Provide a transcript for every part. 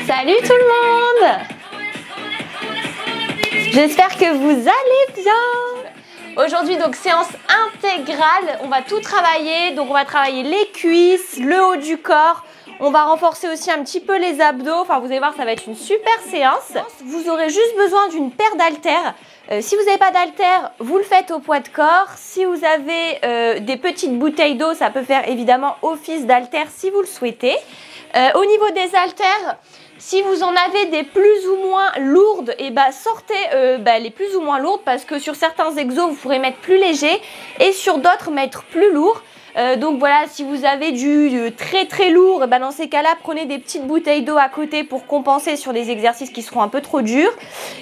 Salut tout le monde! J'espère que vous allez bien. Aujourd'hui donc séance intégrale, on va tout travailler. Donc on va travailler les cuisses, le haut du corps. On va renforcer aussi un petit peu les abdos. Enfin vous allez voir, ça va être une super séance. Vous aurez juste besoin d'une paire d'haltères. Si vous n'avez pas d'haltères, vous le faites au poids de corps. Si vous avez des petites bouteilles d'eau, ça peut faire évidemment office d'haltères si vous le souhaitez. Au niveau des haltères, si vous en avez des plus ou moins lourdes, et sortez les plus ou moins lourdes parce que sur certains exos, vous pourrez mettre plus léger et sur d'autres mettre plus lourd. Donc voilà, si vous avez du très lourd, dans ces cas-là, prenez des petites bouteilles d'eau à côté pour compenser sur les exercices qui seront un peu trop durs.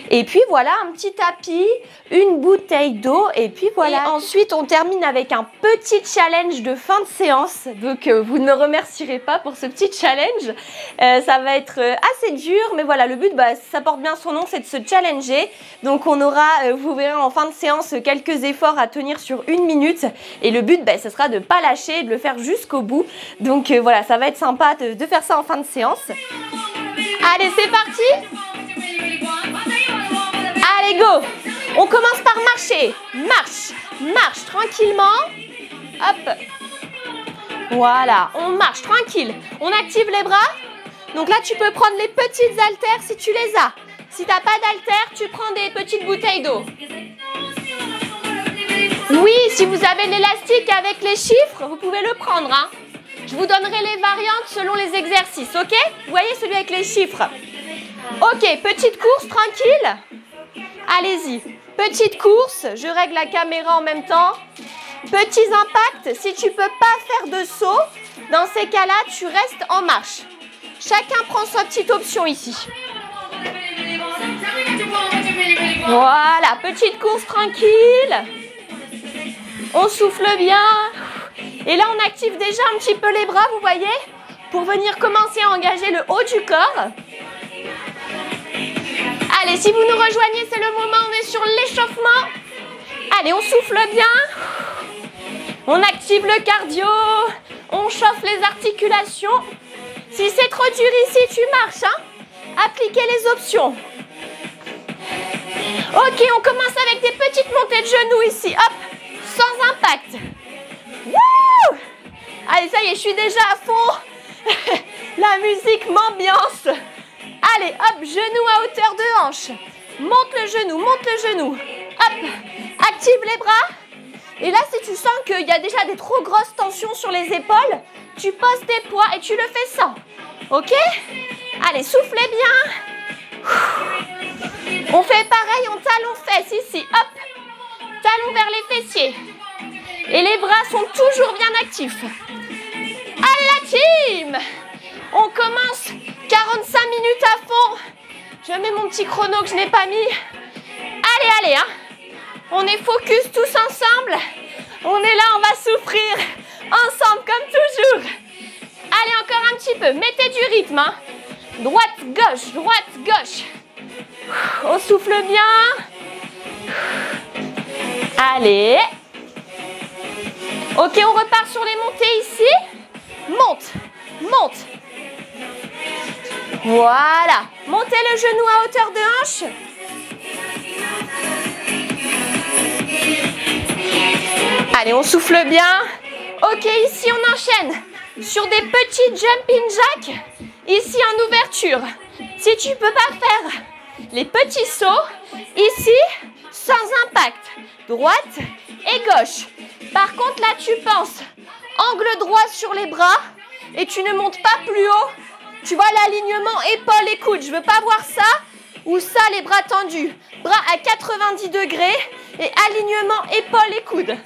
Et puis voilà, un petit tapis, une bouteille d'eau et puis voilà. Et ensuite, on termine avec un petit challenge de fin de séance. Donc vous ne me remercierez pas pour ce petit challenge. Ça va être assez dur, mais voilà, le but, ça porte bien son nom, c'est de se challenger. Donc on aura, vous verrez en fin de séance, quelques efforts à tenir sur 1 minute. Et le but, ce sera de ne pas lâcher, de le faire jusqu'au bout. Donc voilà, ça va être sympa de faire ça en fin de séance. Allez, c'est parti. Allez, go. On commence par marcher. Marche tranquillement. Hop. Voilà, on marche tranquille. On active les bras. Donc là, tu peux prendre les petites haltères si tu les as. Si tu n'as pas d'haltères, tu prends des petites bouteilles d'eau. Oui, si vous avez l'élastique avec les chiffres, vous pouvez le prendre. Je vous donnerai les variantes selon les exercices, ok? Vous voyez celui avec les chiffres. Ok, petite course tranquille. Allez-y. Petite course, je règle la caméra en même temps. Petits impacts, si tu ne peux pas faire de saut, dans ces cas-là, tu restes en marche. Chacun prend sa petite option ici. Voilà, petite course tranquille. On souffle bien. Et là, on active déjà un petit peu les bras, vous voyez, pour venir commencer à engager le haut du corps. Allez, si vous nous rejoignez, c'est le moment, on est sur l'échauffement. Allez, on souffle bien. On active le cardio. On chauffe les articulations. Si c'est trop dur ici, tu marches. Appliquez les options. Ok, on commence avec des petites montées de genoux ici. Hop, sans impact. Wouh! Allez, ça y est, je suis déjà à fond. La musique m'ambiance. Allez, hop, genou à hauteur de hanche. Monte le genou, monte le genou. Hop, active les bras. Et là, si tu sens qu'il y a déjà des trop grosses tensions sur les épaules, tu poses tes poids et tu le fais sans. Ok? Allez, soufflez bien. On fait pareil en talons-fesses ici. Hop, talons vers les fessiers. Et les bras sont toujours bien actifs. Allez la team! On commence 45 minutes à fond. Je mets mon petit chrono que je n'ai pas mis. Allez, On est focus tous ensemble. On est là, on va souffrir ensemble comme toujours. Allez, encore un petit peu. Mettez du rythme. Droite, gauche. On souffle bien. Allez. Ok, on repart sur les montées ici. Monte. Voilà. Montez le genou à hauteur de hanche. Allez, on souffle bien. Ok, ici on enchaîne sur des petits jumping jacks. Ici en ouverture. Si tu ne peux pas faire les petits sauts, ici sans impact. Droite et gauche. Par contre, là, tu penses angle droit sur les bras et tu ne montes pas plus haut. Tu vois l'alignement épaule et coude. Je ne veux pas voir ça ou ça, les bras tendus. Bras à 90 degrés et alignement épaule et coude.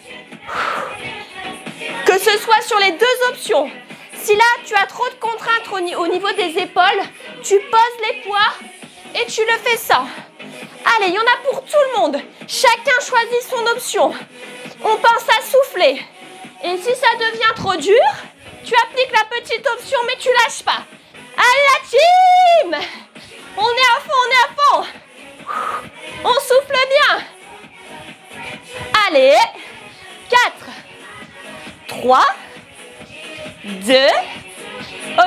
Que ce soit sur les deux options. Si là, tu as trop de contraintes au niveau des épaules, tu poses les poids et tu le fais sans. Allez, il y en a pour tout le monde. Chacun choisit son option. On pense à souffler. Et si ça devient trop dur, tu appliques la petite option, mais tu lâches pas. Allez la team! On est à fond. On souffle bien. Allez, 4, 3, 2.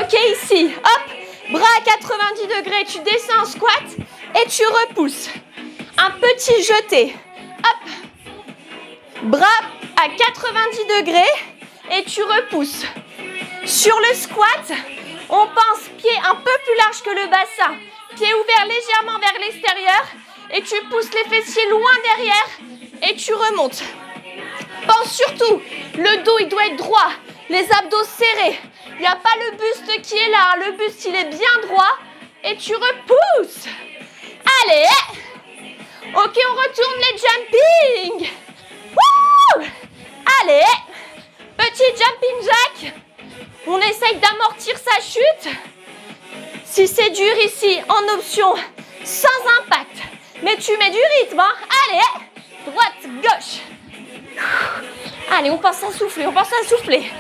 Ok, ici, hop, bras Bras à 90 degrés, tu descends en squat et tu repousses. Un petit jeté. Hop. Bras à 90 degrés et tu repousses. Sur le squat, on pense pied un peu plus large que le bassin. Pied ouvert légèrement vers l'extérieur et tu pousses les fessiers loin derrière et tu remontes. Pense surtout, le dos il doit être droit, les abdos serrés. Il n'y a pas le buste qui est là, le buste il est bien droit et tu repousses. Allez. Ok, on retourne les jumping. Wouh! Allez. Petit jumping jack. On essaye d'amortir sa chute. Si c'est dur ici, en option, sans impact. Mais tu mets du rythme, hein. Allez. Droite, gauche. Allez, on pense à souffler, on pense à souffler.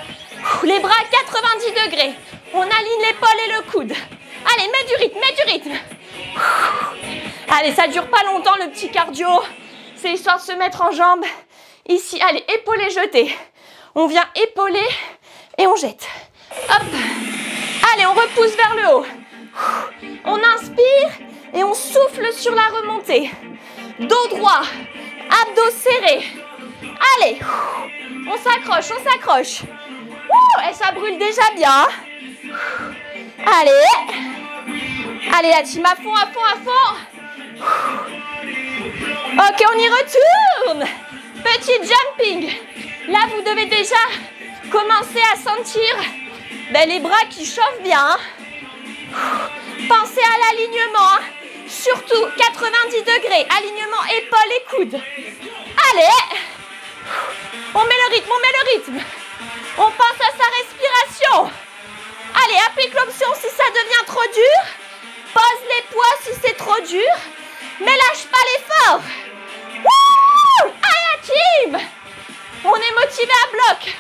Les bras à 90 degrés. On aligne l'épaule et le coude. Allez, mets du rythme, mets du rythme. Allez, ça dure pas longtemps le petit cardio. C'est histoire de se mettre en jambes. Ici, allez, épauler, jeter. On vient épauler et on jette. Hop. Allez, on repousse vers le haut. On inspire et on souffle sur la remontée. Dos droit, abdos serrés. Allez, on s'accroche, on s'accroche. Et ça brûle déjà bien. Allez. Allez, la team à fond, à fond, à fond. Ok, on y retourne. Petit jumping. Là, vous devez déjà commencer à sentir les bras qui chauffent bien. Pensez à l'alignement. Surtout 90 degrés. Alignement épaules et coudes. Allez. On met le rythme, on met le rythme. On pense à sa respiration. Allez, applique l'option si ça devient trop dur. Pose les poids si c'est trop dur. Mais lâche pas l'effort. Wouh! Allez, la team! On est motivé à bloc.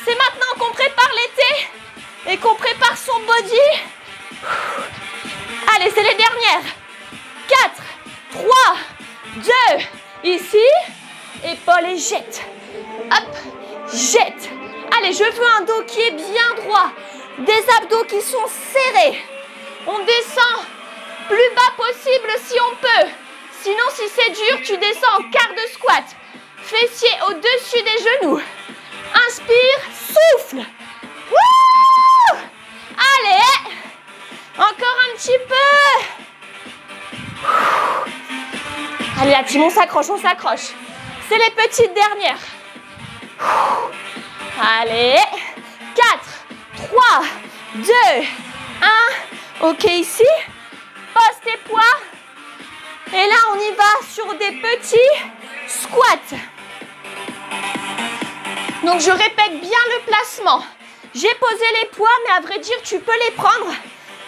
C'est maintenant qu'on prépare l'été et qu'on prépare son body. Allez, c'est les dernières. 4, 3, 2, ici. Épaule et jette. Hop, jette. Allez, je veux un dos qui est bien droit. Des abdos qui sont serrés. On descend plus bas possible si on peut. Sinon, si c'est dur, tu descends en quart de squat. Fessiers au-dessus des genoux. Inspire, souffle. Wouh! Allez! Encore un petit peu. Allez, la team, on s'accroche, on s'accroche. C'est les petites dernières. Allez. 4, 3, 2, 1. Ok, ici. Pose tes poids. Et là, on y va sur des petits squats. Donc, je répète bien le placement. J'ai posé les poids, mais à vrai dire, tu peux les prendre.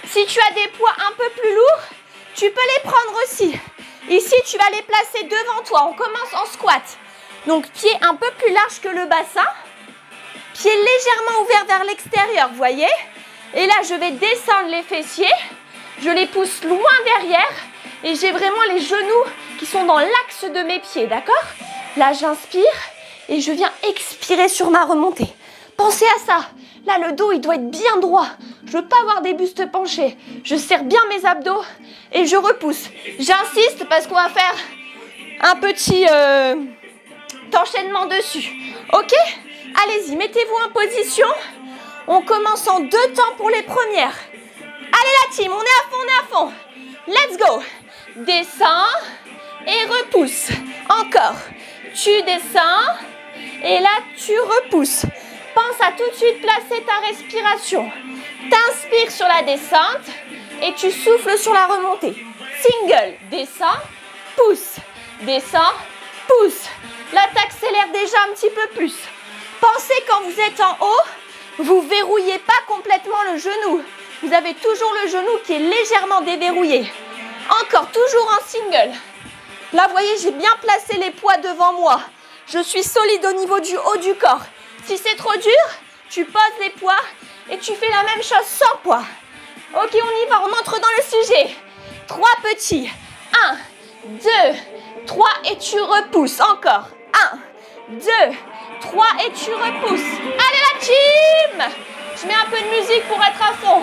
Si tu as des poids un peu plus lourds, tu peux les prendre aussi. Ici, tu vas les placer devant toi. On commence en squat. Donc, pied un peu plus large que le bassin. Pied légèrement ouvert vers l'extérieur, vous voyez? Et là, je vais descendre les fessiers. Je les pousse loin derrière. Et j'ai vraiment les genoux qui sont dans l'axe de mes pieds, d'accord? Là, j'inspire et je viens expirer sur ma remontée. Pensez à ça. Là, le dos, il doit être bien droit. Je ne veux pas avoir des bustes penchés. Je serre bien mes abdos et je repousse. J'insiste parce qu'on va faire un petit enchaînement dessus. Ok? Allez-y, mettez-vous en position. On commence en 2 temps pour les premières. Allez la team, on est à fond, on est à fond. Let's go. Descends et repousse. Encore. Tu descends et là, tu repousses. Pense à tout de suite placer ta respiration. T'inspires sur la descente et tu souffles sur la remontée. Single, descends, pousse, descends, pousse. Là, t'accélères déjà un petit peu plus. Pensez quand vous êtes en haut, vous verrouillez pas complètement le genou. Vous avez toujours le genou qui est légèrement déverrouillé. Encore, toujours en single. Là, vous voyez, j'ai bien placé les poids devant moi. Je suis solide au niveau du haut du corps. Si c'est trop dur, tu poses les poids et tu fais la même chose sans poids. Ok, on y va, on entre dans le sujet. 3 petits. 1, 2, 3 et tu repousses. Encore. 1, 2, 3 et tu repousses. Allez la team! Je mets un peu de musique pour être à fond.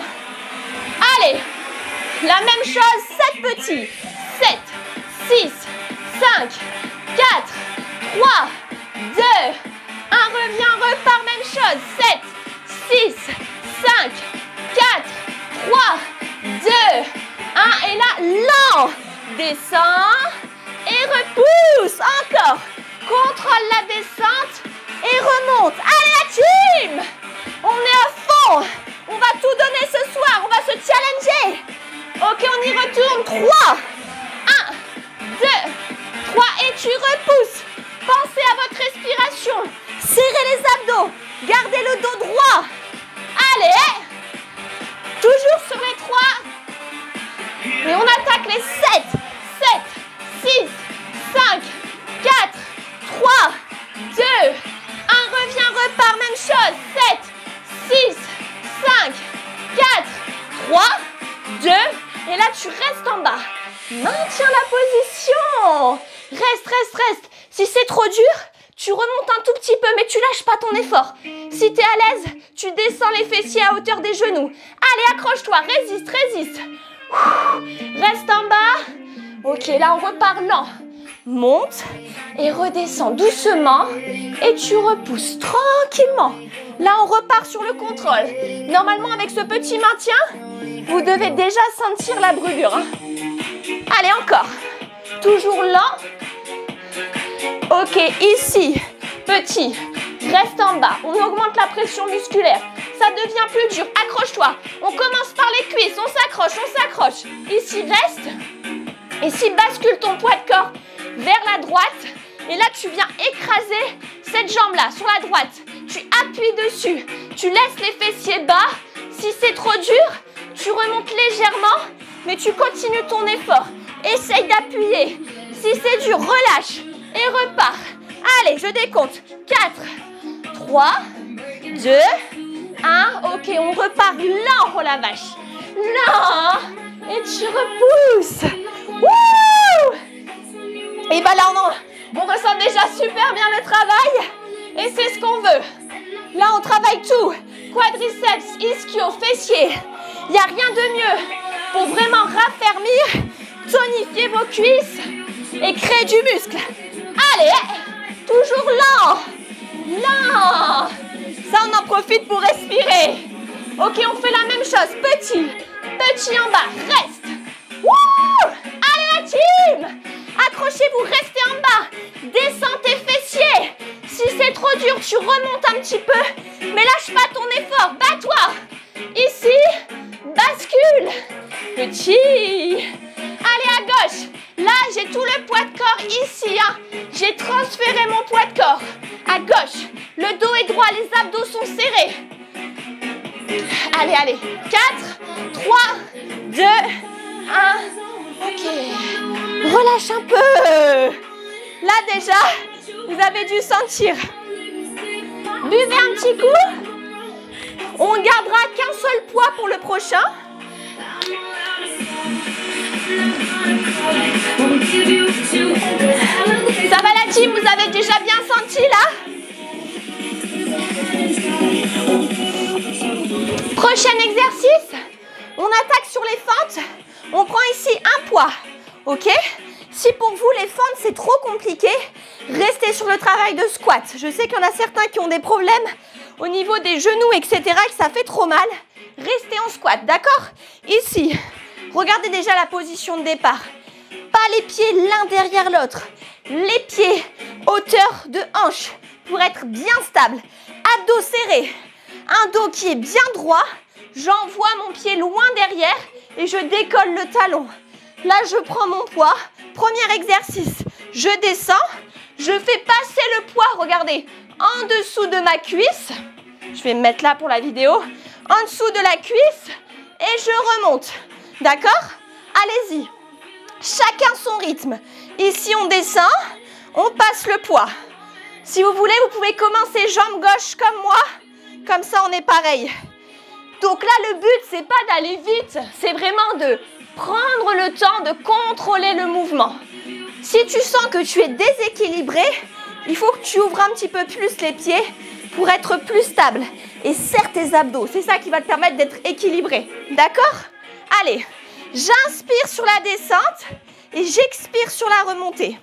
Allez, La même chose, 7 petits. 7, 6, 5, 4, 3, 2, 1. Reviens, repars, même chose. 7, 6, 5, 4, 3, 2, 1. Et là, lent. Descends et repousse. Encore. Contrôle la descente et remonte. Allez la team! On est à fond. On va tout donner ce soir. On va se challenger. Ok, on y retourne. 3, 1, 2, 3 et tu repousses. Pensez à votre respiration. Serrez les abdos. Gardez le dos droit. Allez. Toujours sur les 3. Et on attaque les 7. 7, 6, 5, 4, 3, 2, 1. Reviens, repars, même chose. 7, 6, 5, 4, 3, 2. Et là, tu restes en bas. Maintiens la position. Reste. Si c'est trop dur, tu remontes un tout petit peu, mais tu lâches pas ton effort. Si tu es à l'aise, tu descends les fessiers à hauteur des genoux. Allez, accroche-toi, résiste. Reste en bas. Ok, là, on repart lent. Monte et redescends doucement et tu repousses tranquillement. Là, on repart sur le contrôle. Normalement, avec ce petit maintien, vous devez déjà sentir la brûlure. Hein. Allez, encore. Toujours lent. Ok, ici, petit, reste en bas. On augmente la pression musculaire. Ça devient plus dur. Accroche-toi. On commence par les cuisses. On s'accroche. Ici, reste. Ici, bascule ton poids de corps vers la droite. Et là, tu viens écraser cette jambe-là sur la droite. Tu appuies dessus. Tu laisses les fessiers bas. Si c'est trop dur, tu remontes légèrement, mais tu continues ton effort. Essaye d'appuyer. Si c'est dur, relâche et repars. Allez, je décompte. 4, 3, 2, 1. Ok, on repart lent, oh la vache. Lent. Et tu repousses. Wouh! Et bien là, on ressent déjà super bien le travail. Et c'est ce qu'on veut. Là, on travaille tout. Quadriceps, ischio, fessiers. Il n'y a rien de mieux pour vraiment raffermir, tonifier vos cuisses et créer du muscle. Allez, toujours lent. Ça, on en profite pour respirer. Ok, on fait la même chose. Petit en bas, reste. Wouh! Allez la team! Accrochez-vous, restez en bas. Descends tes fessiers. Si c'est trop dur, tu remontes un petit peu. Mais lâche pas ton effort, bats-toi. Ici, bascule. Petit. Allez à gauche. Là, j'ai tout le poids de corps ici. Hein. J'ai transféré mon poids de corps. À gauche. Le dos est droit, les abdos sont serrés. Allez. 4, 3, 2, 1. Ok. Relâche un peu. Là déjà, vous avez dû sentir. Buvez un petit coup. On gardera qu'un seul poids pour le prochain. Ça va la team, vous avez déjà bien senti là? Prochain exercice, on attaque sur les fentes. On prend ici un poids, ok? Si pour vous les fentes c'est trop compliqué, restez sur le travail de squat. Je sais qu'il y en a certains qui ont des problèmes au niveau des genoux, etc. que ça fait trop mal. Restez en squat, d'accord? Ici, regardez déjà la position de départ. Pas les pieds l'un derrière l'autre. Les pieds hauteur de hanche pour être bien stable. Abdos serrés. Un dos qui est bien droit. J'envoie mon pied loin derrière et je décolle le talon. Là, je prends mon poids. Premier exercice. Je descends. Je fais passer le poids, regardez, en dessous de ma cuisse. Je vais me mettre là pour la vidéo. En dessous de la cuisse et je remonte. D'accord? Allez-y. Chacun son rythme. Ici, on descend. On passe le poids. Si vous voulez, vous pouvez commencer jambe gauche comme moi. Comme ça, on est pareil. Donc là, le but, c'est pas d'aller vite. C'est vraiment de prendre le temps de contrôler le mouvement. Si tu sens que tu es déséquilibré, il faut que tu ouvres un petit peu plus les pieds pour être plus stable. Et serre tes abdos. C'est ça qui va te permettre d'être équilibré. D'accord? Allez. J'inspire sur la descente et j'expire sur la remontée.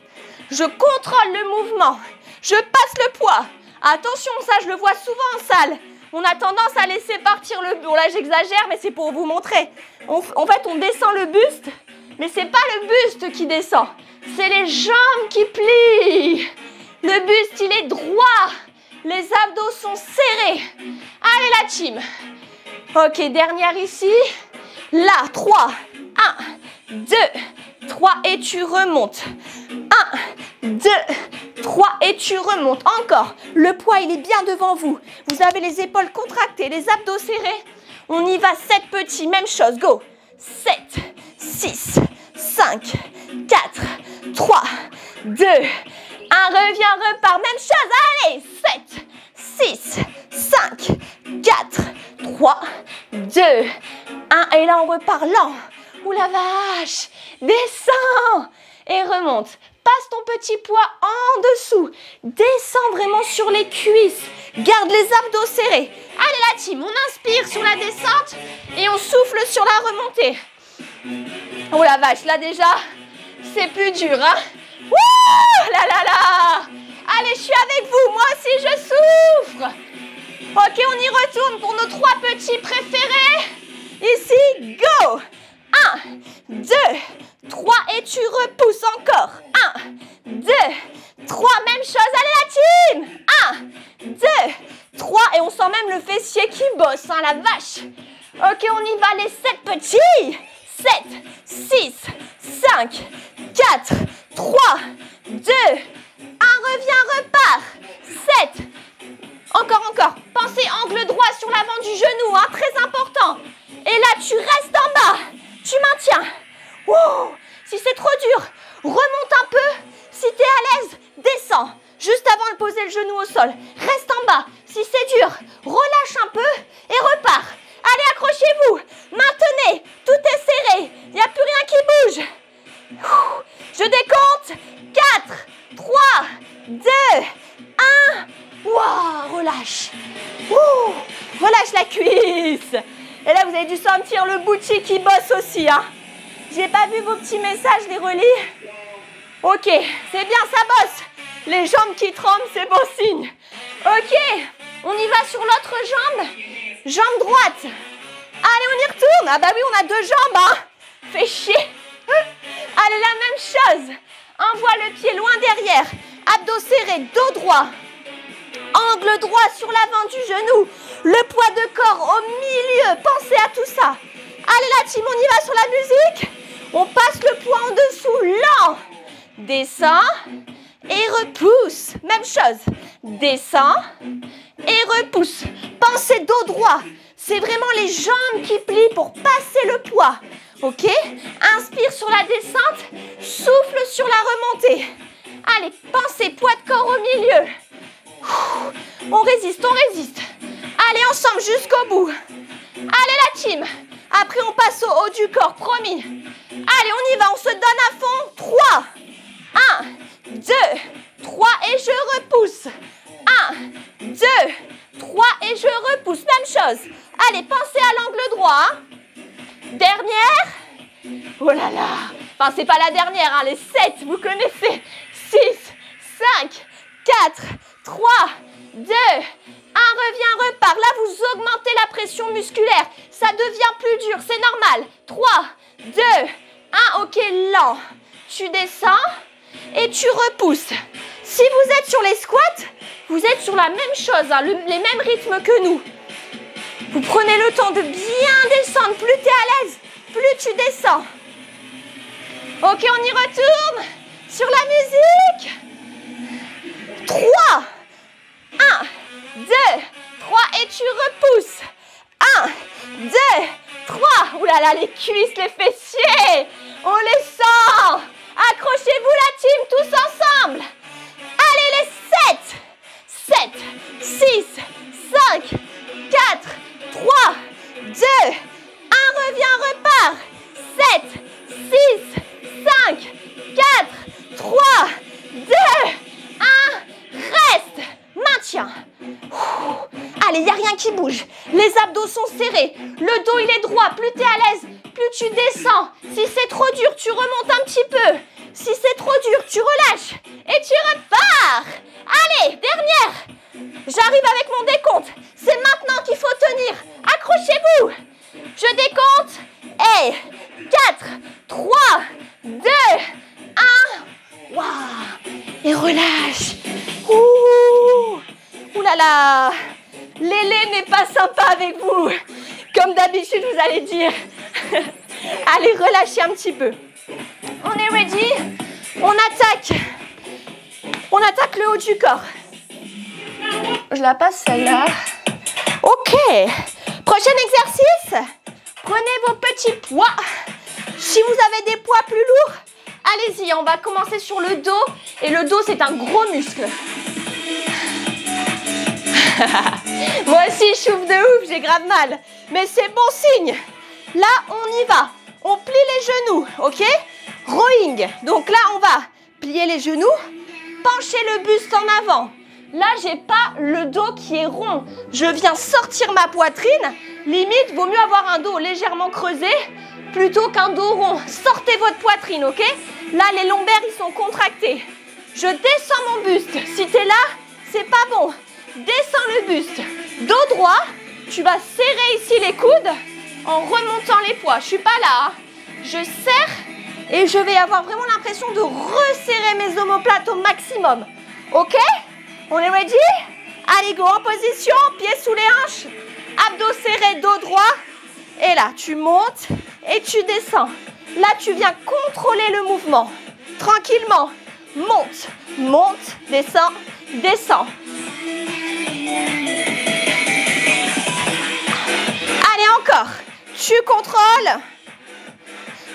Je contrôle le mouvement. Je passe le poids. Attention, ça je le vois souvent en salle. On a tendance à laisser partir le... Bon là j'exagère, mais c'est pour vous montrer. En fait, on descend le buste, mais c'est pas le buste qui descend. C'est les jambes qui plient. Le buste, il est droit. Les abdos sont serrés. Allez la team. Ok, dernière ici. Là, 3. 1, 2, 3 et tu remontes. 1, 2, 3 et tu remontes. Encore. Le poids, il est bien devant vous. Vous avez les épaules contractées, les abdos serrés. On y va, 7 petits. Même chose, go. 7, 6, 5, 4, 3, 2, 1. Reviens, repars. Même chose. Allez, 7, 6, 5, 4, 3, 2, 1. Et là, on repart lent. Ouh la vache. Descends et remonte. Passe ton petit poids en dessous. Descends vraiment sur les cuisses. Garde les abdos serrés. Allez la team, on inspire sur la descente et on souffle sur la remontée. Oh la vache, là déjà, c'est plus dur, hein. Wouh là là là. Allez, je suis avec vous, moi aussi je souffre. Ok, on y retourne pour nos 3 petits préférés. Ici, go. 1, 2, 3 et tu repousses encore. 1, 2, 3, même chose. Allez la team. 1, 2, 3 et on sent même le fessier qui bosse, hein, la vache. Ok, on y va les 7 petits. 7, 6, 5, 4, 3, 2, 1, reviens, repars. 7, encore. Pensez angle droit sur l'avant du genou, hein, très important. Et là, tu restes en bas. Tu maintiens. Wow. Si c'est trop dur, remonte un peu. Si tu es à l'aise, descends. Juste avant de poser le genou au sol. Reste en bas. Si c'est dur, relâche un peu et repars. Allez, accrochez-vous. Maintenez. Tout est serré. Il n'y a plus rien qui bouge. Je décompte. 4, 3, 2, 1. Wow, relâche. Relâche la cuisse. Et là, vous avez dû sentir le booty qui bosse aussi, hein. J'ai pas vu vos petits messages, je les relis. Ok, c'est bien, ça bosse. Les jambes qui tremblent, c'est bon signe. Ok, on y va sur l'autre jambe. Jambe droite. Allez, on y retourne. Ah bah oui, on a 2 jambes, hein. Fait chier. Allez, la même chose. Envoie le pied loin derrière. Abdos serrés, dos droit. Angle droit sur l'avant du genou. Le poids de corps au milieu. Pensez à tout ça. Allez la team, on y va sur la musique. On passe le poids en dessous, lent. Descends et repousse. Même chose. Descends et repousse. Pensez dos droit. C'est vraiment les jambes qui plient pour passer le poids. Ok? Inspire sur la descente. Souffle sur la remontée. Allez, pensez poids de corps au milieu. On résiste, on résiste. Allez, ensemble jusqu'au bout. Allez la team. Après, on passe au haut du corps, promis. Allez, on y va, on se donne à fond. 3. 1, 2, 3 et je repousse. 1, 2, 3 et je repousse. Même chose. Allez, pensez à l'angle droit. Hein. Dernière. Oh là là. Enfin, c'est pas la dernière, hein, les 7, vous connaissez. 6, 5, 4, 3, 2, 1, reviens, repars. Là, vous augmentez la pression musculaire. Ça devient plus dur, c'est normal. 3, 2, 1, ok, lent. Tu descends et tu repousses. Si vous êtes sur les squats, vous êtes sur la même chose, hein, les mêmes rythmes que nous. Vous prenez le temps de bien descendre. Plus tu es à l'aise, plus tu descends. Ok, on y retourne. Sur la musique. 3, 1, 2, 3 et tu repousses. 1, 2, 3. Ouh là là, les cuisses, les fessiers. On les sent. Accrochez-vous la team, tous ensemble. Allez les 7, 6, 5, 4, 3, 2, 1. Reviens, repars. 7, 6, 5, 4, 3, 2, 1. Reste. Maintiens. Allez, il n'y a rien qui bouge. Les abdos sont serrés. Le dos, il est droit. Plus tu es à l'aise, plus tu descends. Si c'est trop dur, tu remontes un petit peu. Si c'est trop dur, tu relâches et tu repars. Allez, dernière. J'arrive avec mon décompte. C'est maintenant qu'il faut tenir. Accrochez-vous. Je décompte. Et 4, 3, 2, 1. Waouh. Et relâche. Ouh. Ouh là là. Lélé n'est pas sympa avec vous. Comme d'habitude, vous allez dire. Allez, relâchez un petit peu. On est ready? On attaque. On attaque le haut du corps. Je la passe celle-là. Ok. Prochain exercice. Prenez vos petits poids. Si vous avez des poids plus lourds, allez-y. On va commencer sur le dos. Et le dos, c'est un gros muscle. Moi aussi, je souffre de ouf. J'ai grave mal. Mais c'est bon signe. Là, on y va. On plie les genoux, ok? Rowing. Donc là, on va plier les genoux, pencher le buste en avant. Là, j'ai pas le dos qui est rond. Je viens sortir ma poitrine. Limite, vaut mieux avoir un dos légèrement creusé plutôt qu'un dos rond. Sortez votre poitrine, ok? Là, les lombaires, ils sont contractés. Je descends mon buste. Si tu es là, c'est pas bon. Descends le buste. Dos droit. Tu vas serrer ici les coudes en remontant les poids. Je suis pas là. Hein. Je serre et je vais avoir vraiment l'impression de resserrer mes omoplates au maximum. Ok? On est ready? Allez, go en position. Pieds sous les hanches. Abdos serrés, dos droit. Et là, tu montes et tu descends. Là, tu viens contrôler le mouvement. Tranquillement. Monte, monte, descends, descends. Allez, encore. Tu contrôles.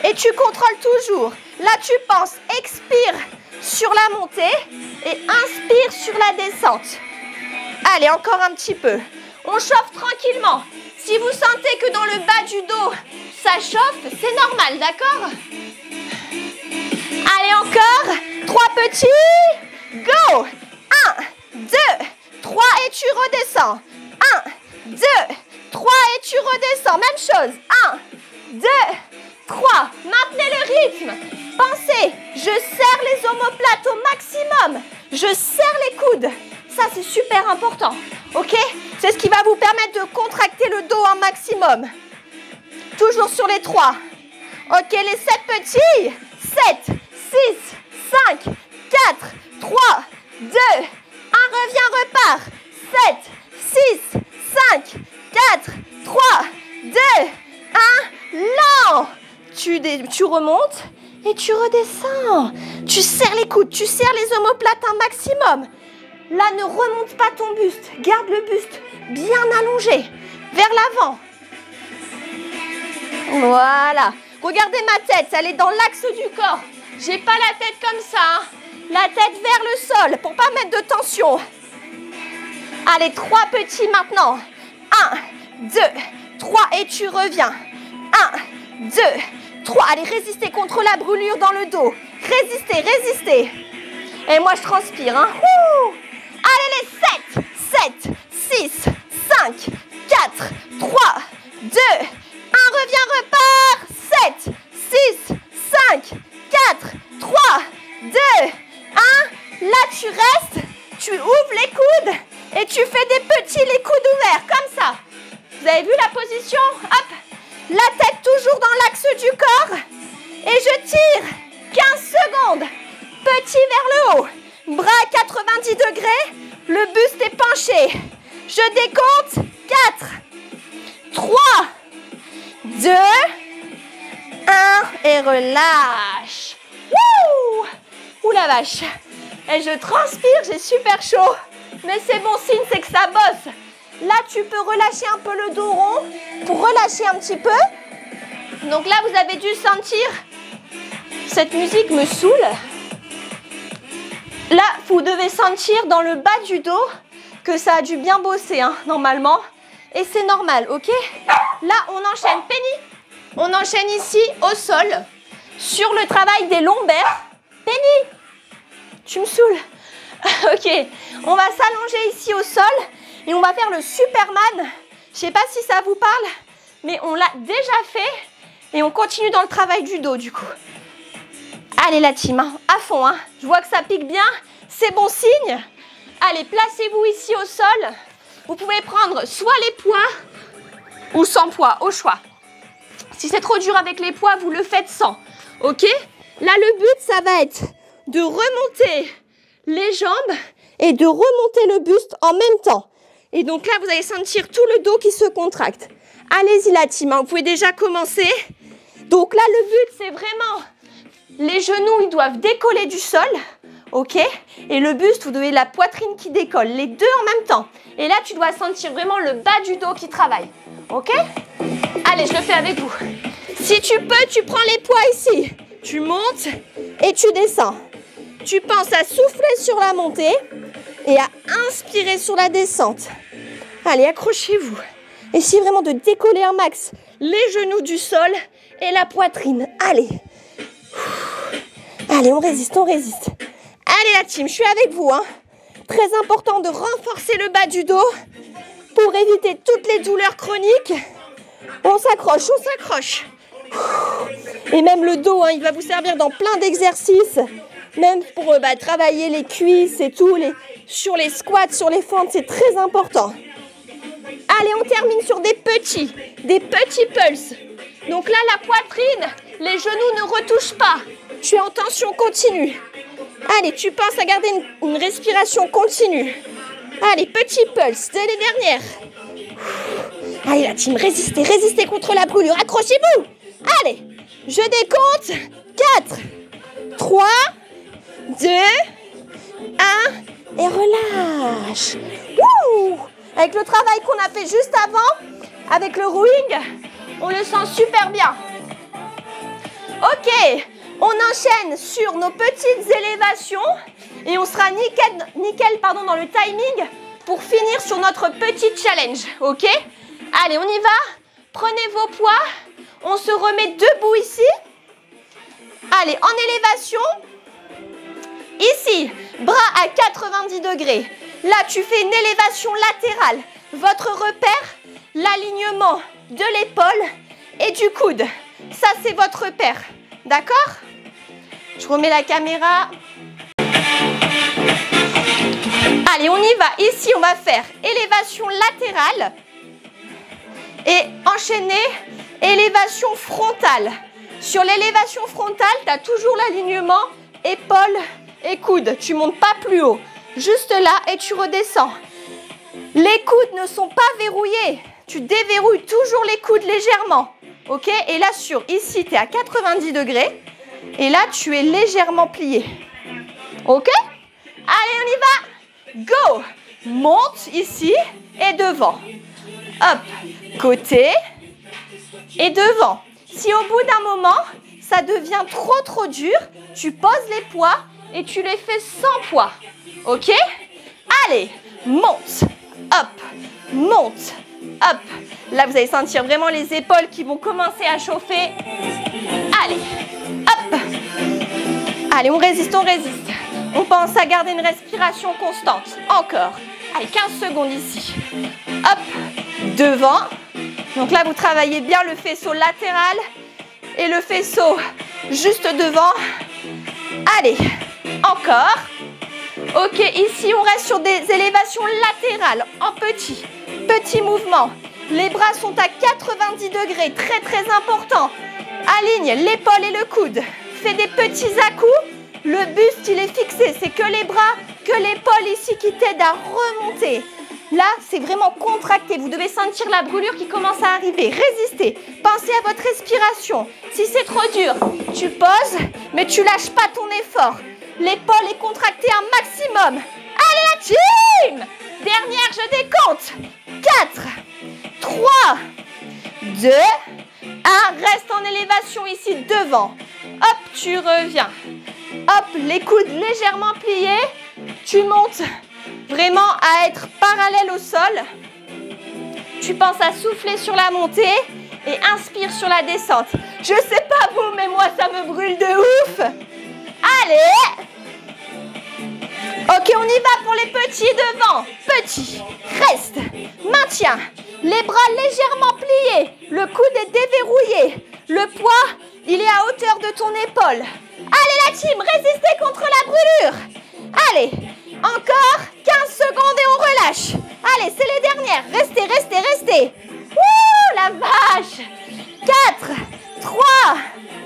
Et tu contrôles toujours. Là, tu penses, expire sur la montée et inspire sur la descente. Allez, encore un petit peu. On chauffe tranquillement. Si vous sentez que dans le bas du dos, ça chauffe, c'est normal, d'accord? Allez, encore. 3 petits. Go. 1, 2, 3 et tu redescends. 1, 2, 3 et tu redescends. Même chose. 1, 2, 3. Maintenez le rythme. Pensez, je serre les omoplates au maximum. Je serre les coudes. Ça, c'est super important. Ok? C'est ce qui va vous permettre de contracter le dos un maximum. Toujours sur les 3. Ok, les 7 petits. 7, 6, 5, 4, 3, 2, 1. Reviens, repars. 7, 6, 5, 4, 3, 2, 1. Lent. Tu remontes et tu redescends. Tu serres les coudes, tu serres les omoplates un maximum. Là, ne remonte pas ton buste. Garde le buste bien allongé vers l'avant. Voilà. Regardez ma tête, elle est dans l'axe du corps. J'ai pas la tête comme ça. Hein. La tête vers le sol pour pas mettre de tension. Allez, 3 petits maintenant. 1, 2, 3 et tu reviens. 1, 2, 3. Allez, résistez contre la brûlure dans le dos. Résistez, résistez. Et moi, je transpire. Hein. Ouh. Allez, les 7, 6, 5, 4, 3, 2, 1. Reviens, repars. 7, 6, 5, 4, 3, 2, 1. Là, tu restes. Tu ouvres les coudes et tu fais des petits, les coudes ouverts, comme ça. Vous avez vu la position? Hop. La tête toujours dans l'axe du corps. Et je tire 15 secondes. Petit vers le haut. Bras à 90 degrés. Le buste est penché. Je décompte. 4, 3, 2, 1. Et relâche. Wouh! Ouh la vache. Et je transpire, j'ai super chaud. Mais c'est bon signe, c'est que ça bosse. Là, tu peux relâcher un peu le dos rond pour relâcher un petit peu. Donc là, vous avez dû sentir, cette musique me saoule. Là, vous devez sentir dans le bas du dos que ça a dû bien bosser, hein, normalement. Et c'est normal, ok? Là, on enchaîne. Penny, on enchaîne ici au sol sur le travail des lombaires. Penny, tu me saoules. Ok, on va s'allonger ici au sol et on va faire le Superman. Je ne sais pas si ça vous parle, mais on l'a déjà fait. Et on continue dans le travail du dos du coup. Allez la team, hein, à fond. Hein. Je vois que ça pique bien, c'est bon signe. Allez, placez-vous ici au sol. Vous pouvez prendre soit les poids ou sans poids, au choix. Si c'est trop dur avec les poids, vous le faites sans. Ok? Là, le but, ça va être de remonter les jambes et de remonter le buste en même temps. Et donc là, vous allez sentir tout le dos qui se contracte. Allez-y la team, hein, vous pouvez déjà commencer. Donc là, le but, c'est vraiment... Les genoux, ils doivent décoller du sol. Ok? Et le buste, vous devez la poitrine qui décolle. Les deux en même temps. Et là, tu dois sentir vraiment le bas du dos qui travaille. Ok? Allez, je le fais avec vous. Si tu peux, tu prends les poids ici. Tu montes et tu descends. Tu penses à souffler sur la montée et à inspirer sur la descente. Allez, accrochez-vous. Essayez vraiment de décoller un max les genoux du sol et la poitrine. Allez. Allez, on résiste, on résiste. Allez la team, je suis avec vous. Hein. Très important de renforcer le bas du dos pour éviter toutes les douleurs chroniques. On s'accroche, on s'accroche. Et même le dos, hein, il va vous servir dans plein d'exercices. Même pour travailler les cuisses et tout, sur les squats, sur les fentes, c'est très important. Allez, on termine sur des petits pulses. Donc là, la poitrine, les genoux ne retouchent pas. Tu es en tension continue. Allez, tu penses à garder une respiration continue. Allez, petit pulse, dès les dernières. Allez, la team, résistez, résistez contre la brûlure. Accrochez-vous. Allez, je décompte. 4, 3, 2, 1. Et relâche. Wouh! Avec le travail qu'on a fait juste avant, avec le rowing, on le sent super bien. Ok, on enchaîne sur nos petites élévations et on sera nickel dans le timing pour finir sur notre petit challenge. Ok? Allez, on y va. Prenez vos poids. On se remet debout ici. Allez, en élévation. Ici, bras à 90 degrés. Là, tu fais une élévation latérale. Votre repère, l'alignement de l'épaule et du coude. Ça, c'est votre repère. D'accord? Je remets la caméra. Allez, on y va. Ici, on va faire élévation latérale et enchaîner élévation frontale. Sur l'élévation frontale, tu as toujours l'alignement épaule et coude. Tu ne montes pas plus haut. Juste là et tu redescends. Les coudes ne sont pas verrouillés. Tu déverrouilles toujours les coudes légèrement. Ok? Et là, ici, tu es à 90 degrés. Et là, tu es légèrement plié. Ok? Allez, on y va. Go! Monte ici et devant. Hop. Côté et devant. Si au bout d'un moment, ça devient trop dur, tu poses les poids et tu les fais sans poids. Ok? Allez, monte. Hop. Monte. Hop. Là, vous allez sentir vraiment les épaules qui vont commencer à chauffer. Allez. Hop. Allez, on résiste, on résiste. On pense à garder une respiration constante. Encore. Allez, 15 secondes ici. Hop. Devant. Donc là, vous travaillez bien le faisceau latéral et le faisceau juste devant. Allez. Encore. Ok, ici, on reste sur des élévations latérales en petit mouvement. Les bras sont à 90 degrés, très important. Aligne l'épaule et le coude. Fais des petits à-coups. Le buste, il est fixé. C'est que les bras, que l'épaule ici qui t'aide à remonter. Là, c'est vraiment contracté. Vous devez sentir la brûlure qui commence à arriver. Résistez. Pensez à votre respiration. Si c'est trop dur, tu poses, mais tu lâches pas ton effort. L'épaule est contractée un maximum. Allez la team! Dernière, je décompte. 4, 3, 2, 1. Reste en élévation ici devant. Hop, tu reviens. Hop, les coudes légèrement pliés. Tu montes vraiment à être parallèle au sol. Tu penses à souffler sur la montée et inspire sur la descente. Je sais pas vous, mais moi ça me brûle de ouf. Allez! Ok, on y va pour les petits devant. Petit, reste, maintiens. Les bras légèrement pliés. Le coude est déverrouillé. Le poids, il est à hauteur de ton épaule. Allez la team, résistez contre la brûlure. Allez, encore 15 secondes et on relâche. Allez, c'est les dernières. Restez, restez, restez. Wouh, la vache. 4, 3,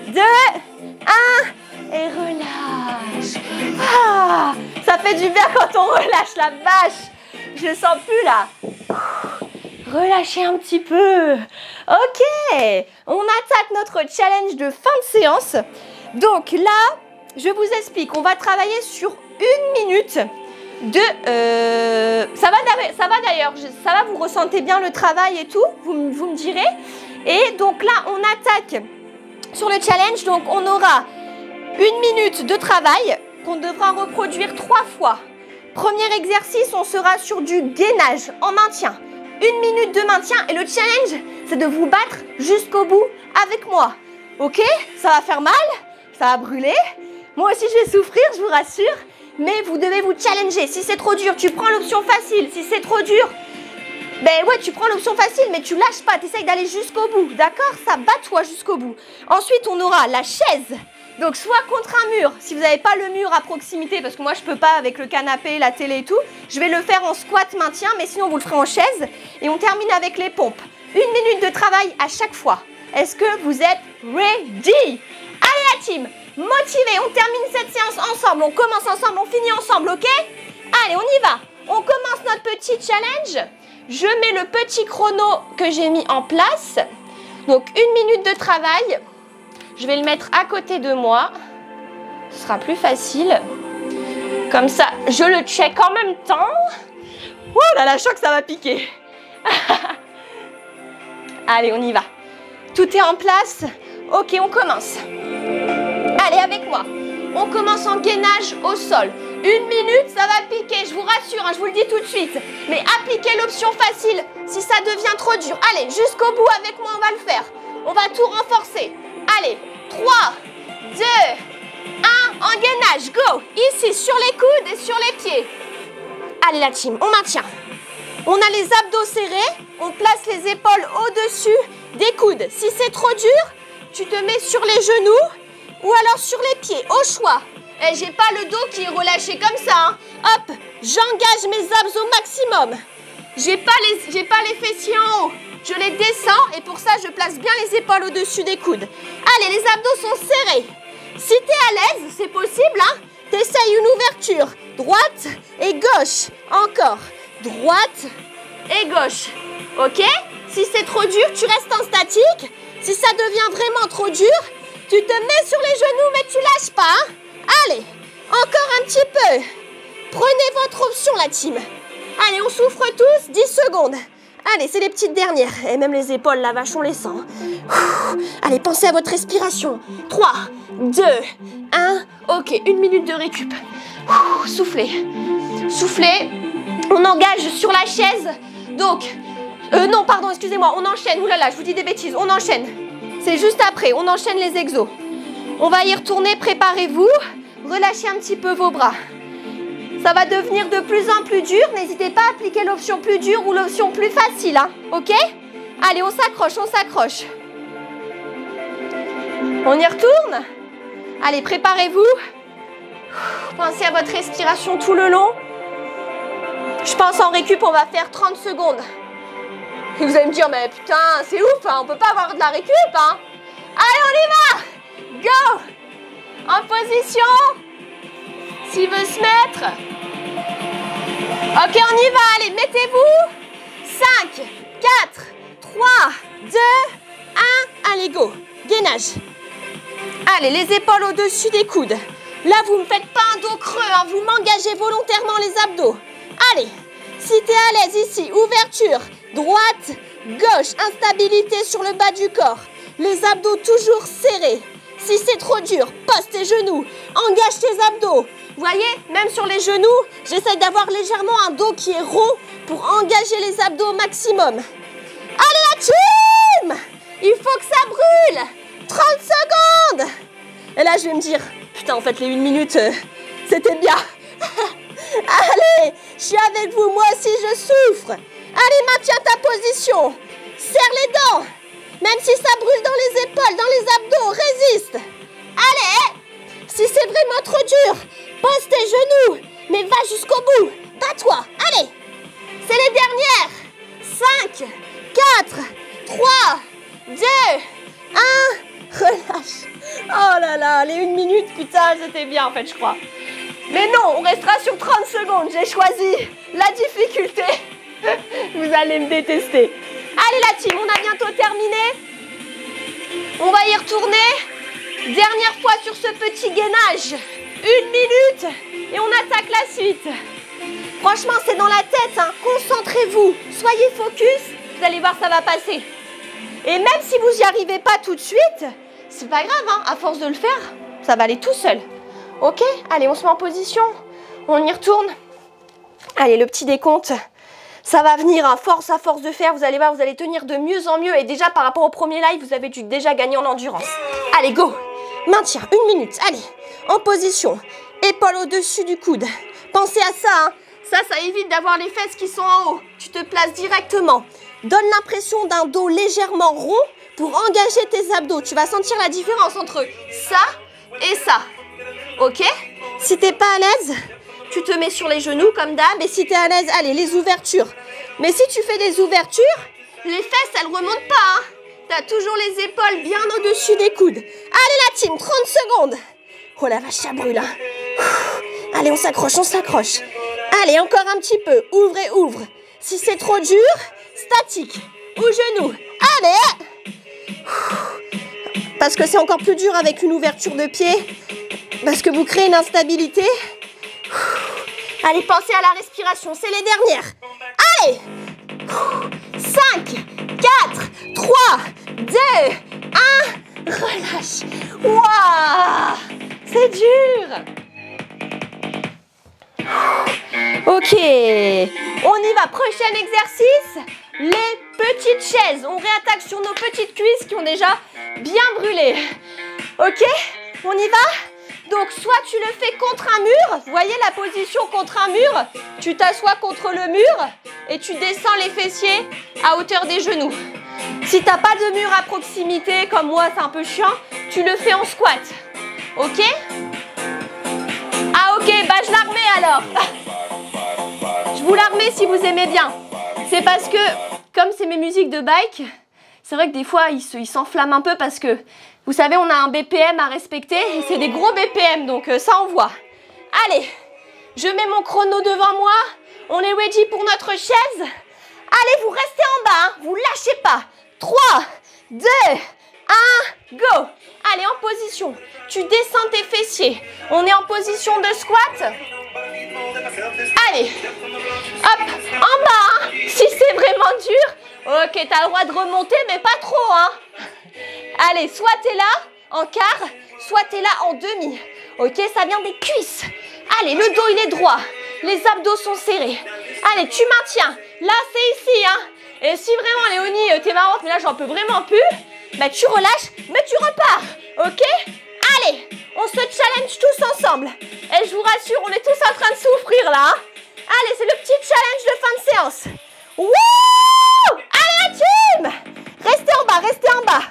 2, 1 et relâche. Ah, ça fait du bien quand on relâche, la vache. Je le sens plus là. Relâchez un petit peu. Ok, on attaque notre challenge de fin de séance. Donc là, je vous explique. On va travailler sur 1 minute de... Ça va d'ailleurs, ça va, vous ressentez bien le travail et tout, vous me direz. Et donc là, on attaque sur le challenge. Donc on aura 1 minute de travail qu'on devra reproduire 3 fois. Premier exercice, on sera sur du gainage en maintien. 1 minute de maintien et le challenge, c'est de vous battre jusqu'au bout avec moi. Ok? Ça va faire mal, ça va brûler. Moi aussi, je vais souffrir, je vous rassure. Mais vous devez vous challenger. Si c'est trop dur, tu prends l'option facile. Si c'est trop dur, ben ouais, tu prends l'option facile, mais tu lâches pas. Tu essayes d'aller jusqu'au bout. D'accord? Ça, bat-toi jusqu'au bout. Ensuite, on aura la chaise. Donc, soit contre un mur. Si vous n'avez pas le mur à proximité, parce que moi, je peux pas avec le canapé, la télé et tout, je vais le faire en squat maintien, mais sinon, vous le ferez en chaise. Et on termine avec les pompes. 1 minute de travail à chaque fois. Est-ce que vous êtes ready? Allez, la team! Motivés, on termine cette séance ensemble, on commence ensemble, on finit ensemble, ok? Allez, on y va. On commence notre petit challenge. Je mets le petit chrono que j'ai mis en place. Donc, 1 minute de travail. Je vais le mettre à côté de moi. Ce sera plus facile. Comme ça, je le check en même temps. Oh là là, je sens que ça va piquer. Allez, on y va. Tout est en place. Ok, on commence. Allez, avec moi. On commence en gainage au sol. 1 minute, ça va piquer, je vous rassure, hein, je vous le dis tout de suite. Mais appliquez l'option facile si ça devient trop dur. Allez, jusqu'au bout avec moi, on va le faire. On va tout renforcer. Allez, 3, 2, 1, en gainage, go. Ici, sur les coudes et sur les pieds. Allez, la team, on maintient. On a les abdos serrés, on place les épaules au-dessus des coudes. Si c'est trop dur, tu te mets sur les genoux ou alors sur les pieds, au choix. Et j'ai pas le dos qui est relâché comme ça. Hein. Hop, j'engage mes abs au maximum. J'ai pas les fessiers en haut. Je les descends et pour ça, je place bien les épaules au-dessus des coudes. Allez, les abdos sont serrés. Si tu es à l'aise, c'est possible, hein. T'essayes une ouverture. Droite et gauche. Encore. Droite et gauche. Ok? Si c'est trop dur, tu restes en statique. Si ça devient vraiment trop dur, tu te mets sur les genoux, mais tu lâches pas. Hein? Allez, encore un petit peu. Prenez votre option, la team. Allez, on souffre tous, 10 secondes. Allez, c'est les petites dernières. Et même les épaules, la vache, on les sent. Allez, pensez à votre respiration. 3, 2, 1. Ok, 1 minute de récup. Soufflez. Soufflez. On engage sur la chaise. Donc, non, pardon, excusez-moi, on enchaîne. Ouh là là, je vous dis des bêtises. On enchaîne. C'est juste après, on enchaîne les exos. On va y retourner, préparez-vous. Relâchez un petit peu vos bras. Ça va devenir de plus en plus dur. N'hésitez pas à appliquer l'option plus dure ou l'option plus facile. Hein, ok? Allez, on s'accroche, on s'accroche. On y retourne? Allez, préparez-vous. Pensez à votre respiration tout le long. Je pense en récup, on va faire 30 secondes. Et vous allez me dire, mais putain, c'est ouf, hein, on peut pas avoir de la récup. Hein. Allez, on y va! Go! En position. S'il veut se mettre. Ok, on y va. Allez, mettez-vous. 5, 4, 3, 2, 1. Allez, go. Gainage. Allez, les épaules au-dessus des coudes. Là, vous ne faites pas un dos creux. Hein, vous m'engagez volontairement les abdos. Allez, si tu es à l'aise ici, ouverture. Droite, gauche. Instabilité sur le bas du corps. Les abdos toujours serrés. Si c'est trop dur, pose tes genoux. Engage tes abdos. Vous voyez, même sur les genoux, j'essaye d'avoir légèrement un dos qui est rond pour engager les abdos au maximum. Allez la team! Il faut que ça brûle! 30 secondes! Et là, je vais me dire, putain, en fait, les 1 minute, c'était bien. Allez, je suis avec vous, moi aussi, je souffre. Allez, maintiens ta position. Serre les dents. Même si ça brûle dans les épaules, dans les abdos, résiste. Allez. Si c'est vraiment trop dur, pose tes genoux, mais va jusqu'au bout. Bats-toi. Allez. C'est les dernières. 5, 4, 3, 2, 1. Relâche. Oh là là, les 1 minute, putain, c'était bien en fait, je crois. Mais non, on restera sur 30 secondes. J'ai choisi la difficulté. Vous allez me détester. Allez la team, on a bientôt terminé. On va y retourner. Dernière fois sur ce petit gainage. 1 minute et on attaque la suite. Franchement, c'est dans la tête, hein. Concentrez-vous. Soyez focus. Vous allez voir, ça va passer. Et même si vous n'y arrivez pas tout de suite, c'est pas grave, hein. À force de le faire, ça va aller tout seul. Ok? Allez, on se met en position. On y retourne. Allez, le petit décompte. Ça va venir, hein, force à force de faire, vous allez voir, vous allez tenir de mieux en mieux. Et déjà, par rapport au premier live, vous avez déjà gagné en endurance. Allez, go. Maintien, 1 minute. Allez, en position. Épaule au-dessus du coude. Pensez à ça, hein. Ça évite d'avoir les fesses qui sont en haut. Tu te places directement. Donne l'impression d'un dos légèrement rond pour engager tes abdos. Tu vas sentir la différence entre ça et ça. Ok? Si t'es pas à l'aise, tu te mets sur les genoux comme d'hab. Et si tu es à l'aise, allez, les ouvertures. Mais si tu fais des ouvertures, les fesses, elles ne remontent pas. Hein. Tu as toujours les épaules bien au-dessus des coudes. Allez la team, 30 secondes. Oh la vache, ça brûle. Hein. Allez, on s'accroche, on s'accroche. Allez, encore un petit peu. Ouvre et ouvre. Si c'est trop dur, statique. Ou genou. Allez. Parce que c'est encore plus dur avec une ouverture de pied. Parce que vous créez une instabilité. Allez, pensez à la respiration, c'est les dernières. Allez. 5, 4, 3, 2, 1. Relâche. Waouh, c'est dur. Ok, on y va. Prochain exercice, les petites chaises. On réattaque sur nos petites cuisses qui ont déjà bien brûlé. Ok, on y va? Donc, soit tu le fais contre un mur, vous voyez la position contre un mur, tu t'assois contre le mur et tu descends les fessiers à hauteur des genoux. Si tu n'as pas de mur à proximité, comme moi, c'est un peu chiant, tu le fais en squat. Ok? Ah ok, bah je la remets alors. Je vous la remets si vous aimez bien. C'est parce que, comme c'est mes musiques de bike, c'est vrai que des fois, ils s'enflamment un peu parce que, vous savez, on a un BPM à respecter et c'est des gros BPM, donc ça envoie. Allez, je mets mon chrono devant moi. On est ready pour notre chaise. Allez, vous restez en bas, hein, vous lâchez pas. 3, 2, 1, go. Allez, en position. Tu descends tes fessiers. On est en position de squat. Allez, hop, en bas, hein, si c'est vraiment dur. Ok, tu as le droit de remonter, mais pas trop, hein. Allez, soit tu es là en quart, soit tu es là en demi. Ok, ça vient des cuisses. Allez, le dos, il est droit. Les abdos sont serrés. Allez, tu maintiens. Là, c'est ici, hein. Et si vraiment, Léonie, t'es marrante, mais là, j'en peux vraiment plus, bah, tu relâches, mais tu repars. Ok? Allez, on se challenge tous ensemble. Et je vous rassure, on est tous en train de souffrir, là. Hein. Allez, c'est le petit challenge de fin de séance. Wouh! Allez, la team! Restez en bas, restez en bas.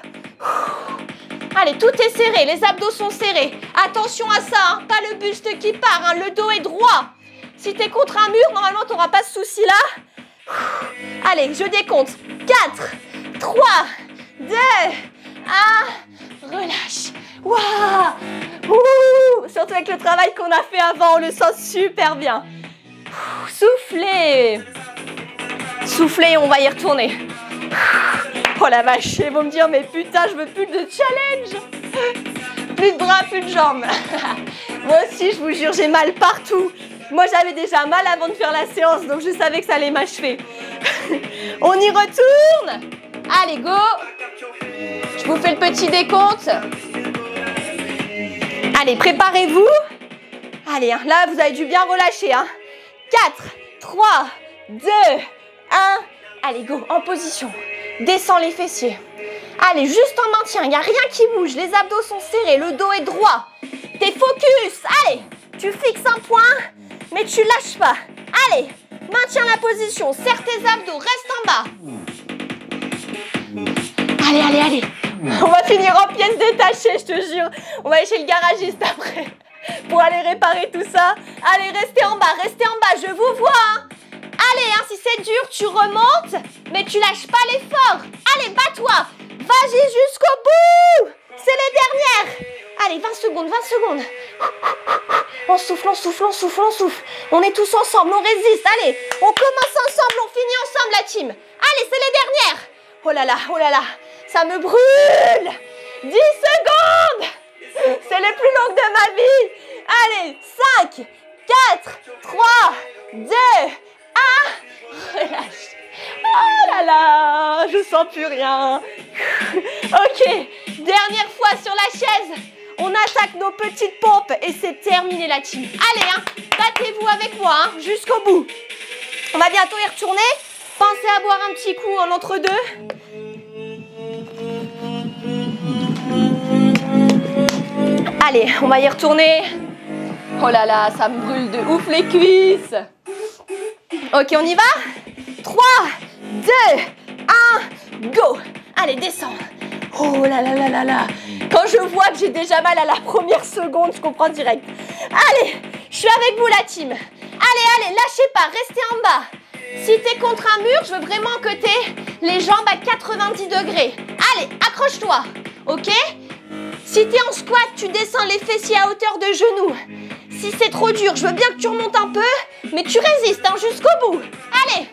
Allez, tout est serré, les abdos sont serrés. Attention à ça, hein, pas le buste qui part, hein, le dos est droit. Si tu es contre un mur, normalement, tu n'auras pas ce souci-là. Allez, je décompte. 4, 3, 2, 1. Relâche. Waouh! Surtout avec le travail qu'on a fait avant, on le sent super bien. Soufflez. Soufflez, on va y retourner. Oh la vache, ils vont me dire, mais putain, je veux plus de challenge. Plus de bras, plus de jambes. Moi aussi, je vous jure, j'ai mal partout. Moi, j'avais déjà mal avant de faire la séance, donc je savais que ça allait m'achever. On y retourne. Allez, go. Je vous fais le petit décompte. Allez, préparez-vous. Allez, hein, là, vous avez dû bien relâcher. Hein. 4, 3, 2, 1. Allez, go, en position. Descends les fessiers. Allez, juste en maintien, il n'y a rien qui bouge. Les abdos sont serrés, le dos est droit. T'es focus. Allez, tu fixes un point, mais tu lâches pas. Allez, maintiens la position. Serre tes abdos, reste en bas. Allez, allez, allez. On va finir en pièces détachées, je te jure. On va aller chez le garagiste après pour aller réparer tout ça. Allez, restez en bas, je vous vois. Hein. Allez, hein, si c'est dur, tu remontes, mais tu lâches pas l'effort. Allez, bats-toi. Vas-y jusqu'au bout. C'est les dernières. Allez, 20 secondes, 20 secondes. On souffle, on souffle, on souffle, on souffle. On est tous ensemble, on résiste. Allez, on commence ensemble, on finit ensemble la team. Allez, c'est les dernières. Oh là là, ça me brûle. 10 secondes. C'est les plus longues de ma vie. Allez, 5, 4, 3, 2, 1. Relâche. Oh là là, je sens plus rien. Ok, dernière fois sur la chaise. On attaque nos petites pompes et c'est terminé la team. Allez, hein, battez-vous avec moi hein, jusqu'au bout. On va bientôt y retourner. Pensez à boire un petit coup en entre-deux. Allez, on va y retourner. Oh là là, ça me brûle de ouf les cuisses. Ok, on y va. 3, 2, 1, go. Allez, descends. Oh là là là là là. Quand je vois que j'ai déjà mal à la première seconde, je comprends direct. Allez, je suis avec vous la team. Allez, allez, lâchez pas, restez en bas. Si t'es contre un mur, je veux vraiment que t'aies les jambes à 90 degrés. Allez, accroche-toi, ok? Si t'es en squat, tu descends les fessiers à hauteur de genoux. Si c'est trop dur, je veux bien que tu remontes un peu, mais tu résistes hein, jusqu'au bout. Allez.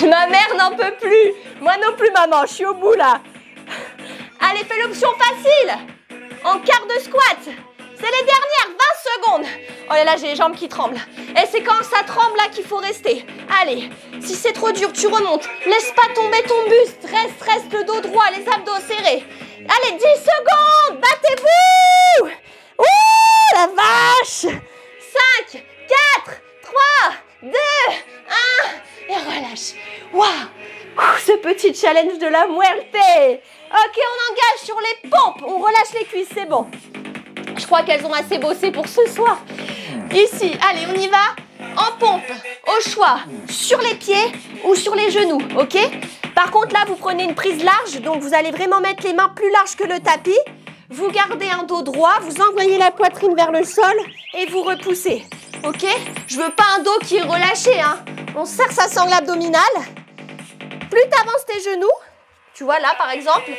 Ma mère n'en peut plus. Moi non plus, maman, je suis au bout là. Allez, fais l'option facile. En quart de squat. C'est les dernières 20 secondes. Oh là là, j'ai les jambes qui tremblent. Et c'est quand ça tremble là qu'il faut rester. Allez, si c'est trop dur, tu remontes. Laisse pas tomber ton buste. Reste le dos droit, les abdos serrés. Allez, 10 secondes. Battez-vous. Ouh, la vache. 5, 4, 3, 2, 1. Et relâche. Waouh. Ce petit challenge de la muerte. Ok, on engage sur les pompes. On relâche les cuisses, c'est bon. Je crois qu'elles ont assez bossé pour ce soir. Ici, allez, on y va. En pompe, au choix, sur les pieds ou sur les genoux, ok? Par contre, là, vous prenez une prise large, donc vous allez vraiment mettre les mains plus larges que le tapis. Vous gardez un dos droit, vous envoyez la poitrine vers le sol et vous repoussez, ok? Je veux pas un dos qui est relâché, hein. On serre sa sangle abdominale. Plus tu avances tes genoux, tu vois là par exemple,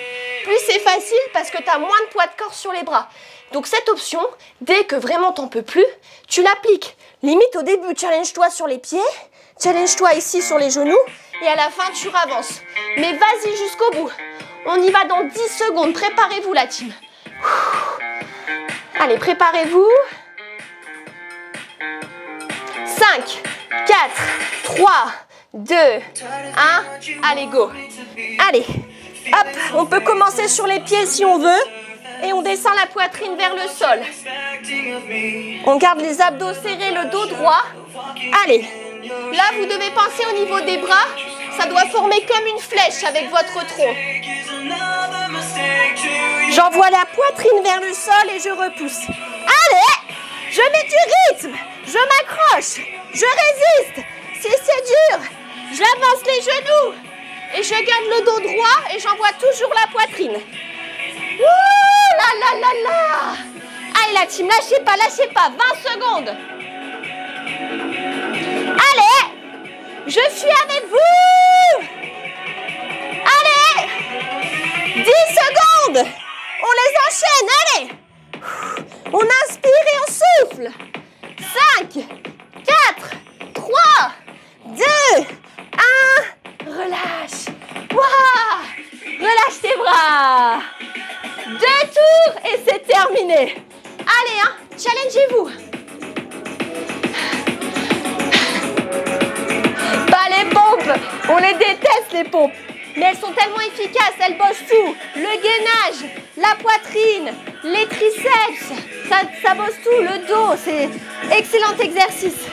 plus c'est facile parce que tu as moins de poids de corps sur les bras. Donc cette option, dès que vraiment t'en peux plus, tu l'appliques. Limite au début, challenge-toi sur les pieds, challenge-toi ici sur les genoux et à la fin tu avances. Mais vas-y jusqu'au bout. On y va dans 10 secondes, préparez-vous la team. Allez, préparez-vous. 5, 4, 3, 2, 1, allez go. Allez, hop, on peut commencer sur les pieds si on veut. Et on descend la poitrine vers le sol. On garde les abdos serrés, le dos droit. Allez, là vous devez penser au niveau des bras. Ça doit former comme une flèche avec votre tronc. J'envoie la poitrine vers le sol et je repousse. Allez, je mets du rythme. Je m'accroche. Je résiste. Si c'est dur, j'avance les genoux. Et je garde le dos droit et j'envoie toujours la poitrine. Ouh là là là là. Allez la team, lâchez pas, 20 secondes. Allez, je suis avec vous. Allez, 10 secondes. On les enchaîne, allez. On inspire et on souffle. 5, 4, 3, 2, 1. Relâche. Waouh. Relâche tes bras. 2 tours et c'est terminé. Allez, hein, challengez-vous. Pas les pompes. On les déteste les pompes. Mais elles sont tellement efficaces, elles bossent tout. Le gainage, la poitrine, les triceps, ça bosse tout, le dos. C'est excellent exercice.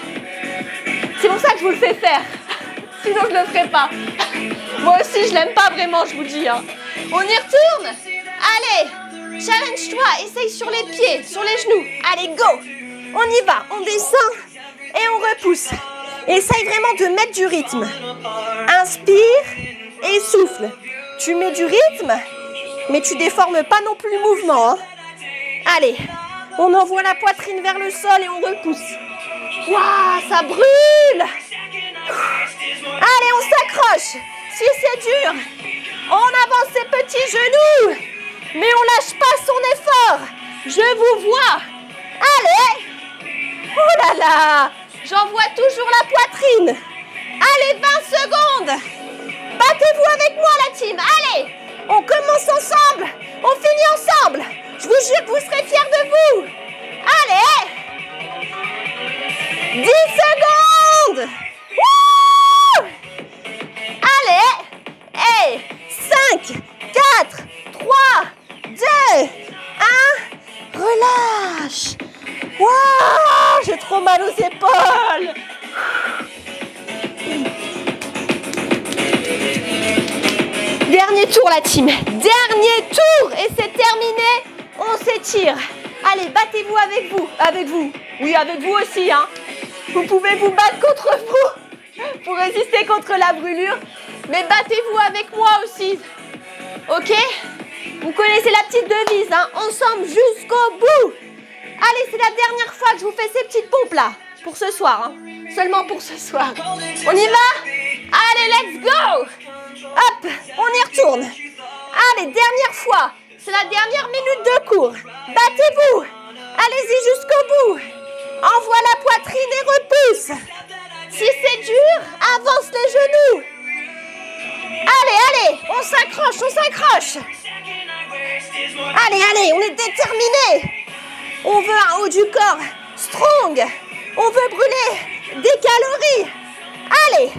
C'est pour ça que je vous le fais faire. Sinon, je ne le ferai pas. Moi aussi, je l'aime pas vraiment, je vous le dis. Hein. On y retourne. Allez, challenge-toi. Essaye sur les pieds, sur les genoux. Allez, go. On y va. On descend et on repousse. Essaye vraiment de mettre du rythme. Inspire et souffle. Tu mets du rythme, mais tu déformes pas non plus le mouvement. Hein. Allez, on envoie la poitrine vers le sol et on repousse. Waouh, ça brûle! Allez, on s'accroche. Si c'est dur, on avance ses petits genoux, mais on lâche pas son effort. Je vous vois. Allez! Oh là là! J'envoie toujours la poitrine. Allez, 20 secondes. Battez-vous avec moi, la team. Allez, on commence ensemble. On finit ensemble. Je vous jure que vous serez fiers de vous. Allez! 10 secondes. Wouh! Allez! Et 5, 4, 3, 2, 1. Relâche. Waouh! J'ai trop mal aux épaules. Dernier tour, la team. Dernier tour. Et c'est terminé. On s'étire. Allez, battez-vous avec vous. Avec vous. Oui, avec vous aussi. Hein. Vous pouvez vous battre contre vous pour résister contre la brûlure. Mais battez-vous avec moi aussi. Ok? Vous connaissez la petite devise. Hein. Ensemble jusqu'au bout. Allez, c'est la dernière fois que je vous fais ces petites pompes là. Pour ce soir. Hein. Seulement pour ce soir. On y va? Allez, let's go! Hop, on y retourne. Allez, dernière fois. C'est la dernière minute de cours. Battez-vous. Allez-y jusqu'au bout. Envoie la poitrine et repousse. Si c'est dur, avance les genoux. Allez, allez, on s'accroche, on s'accroche. Allez, allez, on est déterminés. On veut un haut du corps strong. On veut brûler des calories. Allez.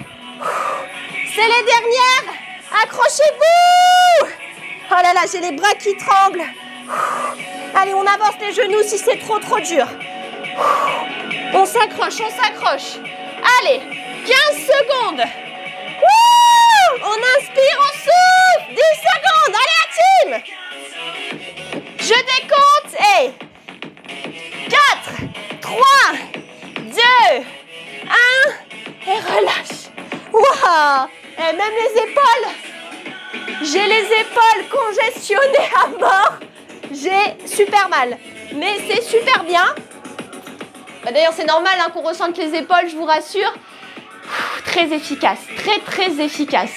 C'est les dernières. Accrochez-vous. Oh là là, j'ai les bras qui tremblent. Allez, on avance les genoux si c'est trop dur. On s'accroche, on s'accroche. Allez, 15 secondes. Wouh! On inspire, on souffle. 10 secondes. Allez, la team. Je décompte. Et 4, 3, 2, 1. Et relâche. Waouh! Et même les épaules. J'ai les épaules congestionnées à mort. J'ai super mal. Mais c'est super bien. Bah d'ailleurs, c'est normal hein, qu'on ressente les épaules, je vous rassure. Très efficace. Très efficace.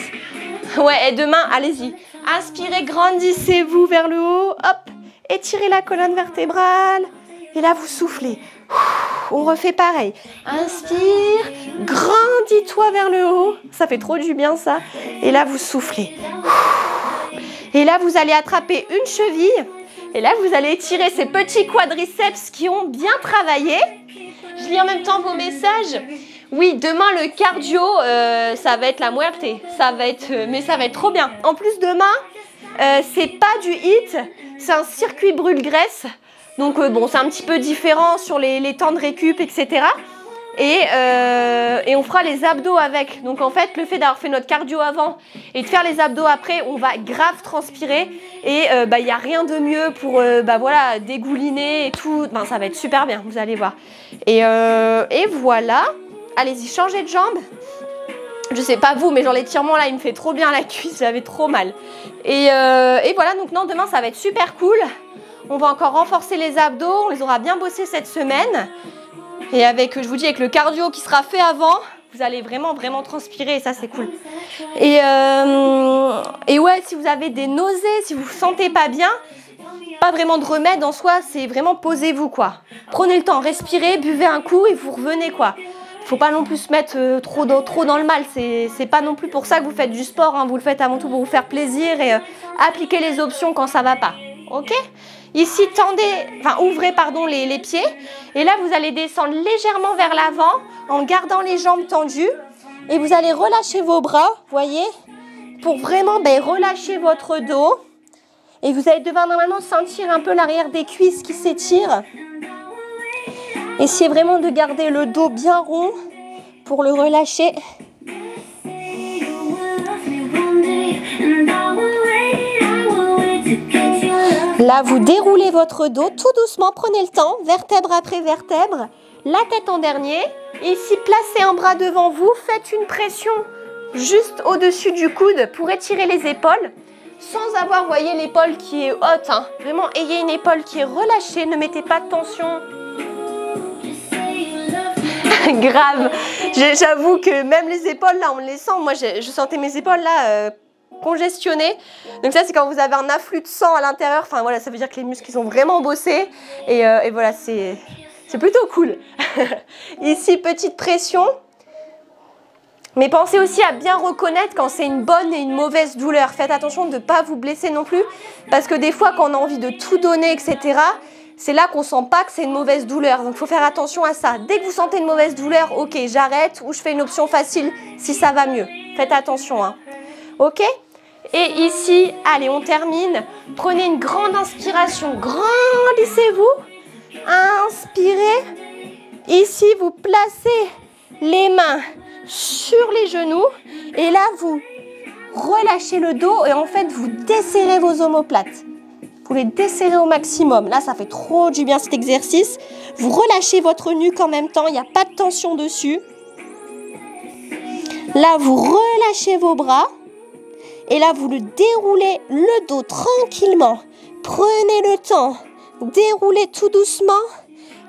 Ouais, et demain, allez-y. Inspirez, grandissez-vous vers le haut. Hop. Étirez la colonne vertébrale. Et là, vous soufflez. On refait pareil. Inspire. Grandis-toi vers le haut. Ça fait trop du bien, ça. Et là, vous soufflez. Et là, vous allez attraper une cheville. Et là, vous allez étirer ces petits quadriceps qui ont bien travaillé. Je lis en même temps vos messages. Oui, demain, le cardio, ça va être la muerte. Mais ça va être trop bien. En plus, demain, c'est pas du HIIT. C'est un circuit brûle-graisse. Donc, bon, c'est un petit peu différent sur les temps de récup, etc. Et on fera les abdos avec. Donc, en fait, le fait d'avoir fait notre cardio avant et de faire les abdos après, on va grave transpirer. Et il n'y a rien de mieux pour voilà, dégouliner et tout. Ben, ça va être super bien, vous allez voir. Et voilà. Allez-y, changez de jambe. Je sais pas vous, mais genre l'étirement là, il me fait trop bien la cuisse. J'avais trop mal. Et voilà, donc non, demain, ça va être super cool. On va encore renforcer les abdos. On les aura bien bossés cette semaine. Et avec, je vous dis, avec le cardio qui sera fait avant, vous allez vraiment transpirer et ça, c'est cool. Et ouais, si vous avez des nausées, si vous vous sentez pas bien, pas vraiment de remède en soi, c'est vraiment posez-vous, quoi. Prenez le temps, respirez, buvez un coup et vous revenez, quoi. Faut pas non plus se mettre trop dans le mal. C'est pas non plus pour ça que vous faites du sport. Hein. Vous le faites avant tout pour vous faire plaisir et appliquer les options quand ça va pas. Ok ? Ici, ouvrez les pieds. Et là, vous allez descendre légèrement vers l'avant en gardant les jambes tendues. Et vous allez relâcher vos bras, voyez, pour vraiment relâcher votre dos. Et vous allez devoir normalement sentir un peu l'arrière des cuisses qui s'étire. Essayez vraiment de garder le dos bien rond pour le relâcher. Là, vous déroulez votre dos tout doucement, prenez le temps, vertèbre après vertèbre, la tête en dernier. Et ici, placez un bras devant vous, faites une pression juste au-dessus du coude pour étirer les épaules. Sans avoir, vous voyez, l'épaule qui est haute. Hein. Vraiment, ayez une épaule qui est relâchée. Ne mettez pas de tension. Grave. J'avoue que même les épaules, là, on les sent. Moi, je sentais mes épaules, là, congestionnées. Donc ça, c'est quand vous avez un afflux de sang à l'intérieur. Enfin, voilà, ça veut dire que les muscles, ils ont vraiment bossé. Et voilà, c'est plutôt cool. Ici, petite pression. Mais pensez aussi à bien reconnaître quand c'est une bonne et une mauvaise douleur. Faites attention de ne pas vous blesser non plus. Parce que des fois, quand on a envie de tout donner, etc., c'est là qu'on ne sent pas que c'est une mauvaise douleur. Donc, il faut faire attention à ça. Dès que vous sentez une mauvaise douleur, ok, j'arrête ou je fais une option facile si ça va mieux. Faites attention, hein. Ok? Et ici, allez, on termine. Prenez une grande inspiration. Grandissez-vous. Inspirez. Ici, vous placez les mains sur les genoux et là vous relâchez le dos et en fait vous desserrez vos omoplates. Vous les desserrez au maximum. Là ça fait trop du bien cet exercice. Vous relâchez votre nuque en même temps, il n'y a pas de tension dessus. Là vous relâchez vos bras et là vous le déroulez le dos tranquillement. Prenez le temps, déroulez tout doucement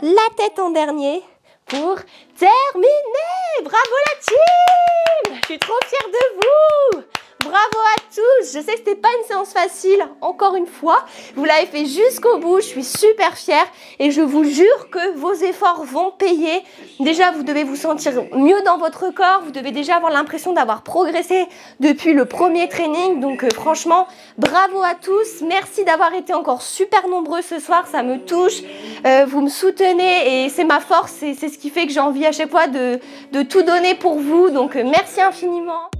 la tête en dernier. Pour terminer, bravo la team! Je suis trop fière de vous! Bravo à tous! Je sais que c'était pas une séance facile, encore une fois. Vous l'avez fait jusqu'au bout, je suis super fière et je vous jure que vos efforts vont payer. Déjà, vous devez vous sentir mieux dans votre corps, vous devez déjà avoir l'impression d'avoir progressé depuis le premier training. Donc franchement, bravo à tous. Merci d'avoir été encore super nombreux ce soir, ça me touche. Vous me soutenez et c'est ma force et c'est ce qui fait que j'ai envie à chaque fois de tout donner pour vous. Donc merci infiniment.